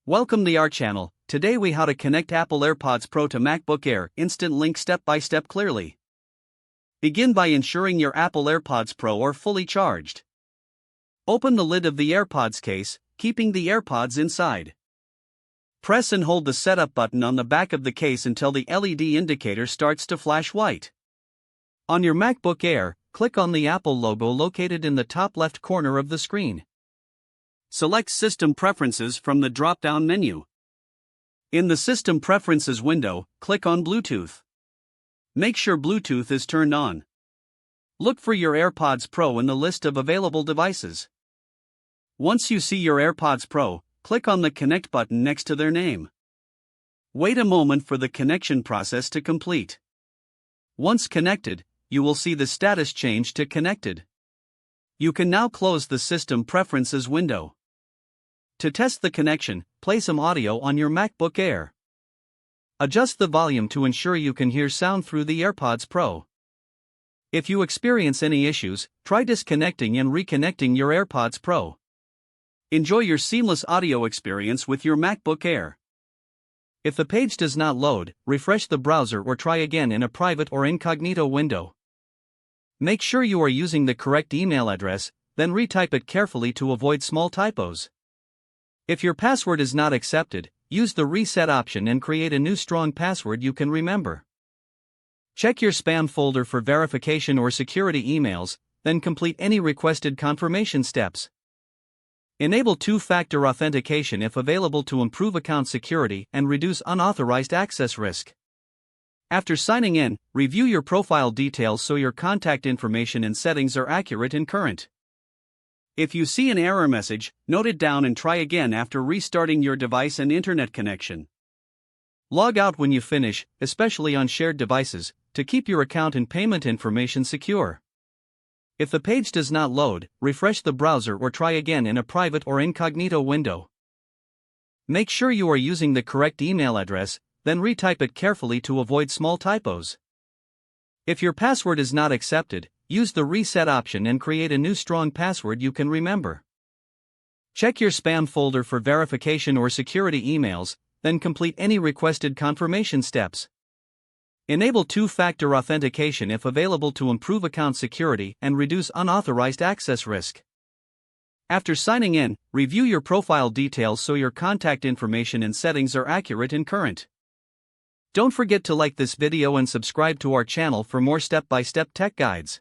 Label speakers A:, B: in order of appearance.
A: Welcome to our channel. Today we how to connect Apple AirPods Pro to MacBook Air, instant link step by step clearly. Begin by ensuring your Apple AirPods Pro are fully charged. Open the lid of the AirPods case, keeping the AirPods inside. Press and hold the setup button on the back of the case until the LED indicator starts to flash white. On your MacBook Air, click on the Apple logo located in the top left corner of the screen. Select System Preferences from the drop-down menu. In the System Preferences window, click on Bluetooth. Make sure Bluetooth is turned on. Look for your AirPods Pro in the list of available devices. Once you see your AirPods Pro, click on the Connect button next to their name. Wait a moment for the connection process to complete. Once connected, you will see the status change to Connected. You can now close the System Preferences window. To test the connection, play some audio on your MacBook Air. Adjust the volume to ensure you can hear sound through the AirPods Pro. If you experience any issues, try disconnecting and reconnecting your AirPods Pro. Enjoy your seamless audio experience with your MacBook Air. If the page does not load, refresh the browser or try again in a private or incognito window. Make sure you are using the correct email address, then retype it carefully to avoid small typos. If your password is not accepted, use the reset option and create a new strong password you can remember. Check your spam folder for verification or security emails, then complete any requested confirmation steps. Enable two-factor authentication if available to improve account security and reduce unauthorized access risk. After signing in, review your profile details so your contact information and settings are accurate and current. If you see an error message, note it down and try again after restarting your device and internet connection. Log out when you finish, especially on shared devices, to keep your account and payment information secure. If the page does not load, refresh the browser or try again in a private or incognito window. Make sure you are using the correct email address, then retype it carefully to avoid small typos. If your password is not accepted, use the reset option and create a new strong password you can remember. Check your spam folder for verification or security emails, then complete any requested confirmation steps. Enable two-factor authentication if available to improve account security and reduce unauthorized access risk. After signing in, review your profile details so your contact information and settings are accurate and current. Don't forget to like this video and subscribe to our channel for more step-by-step tech guides.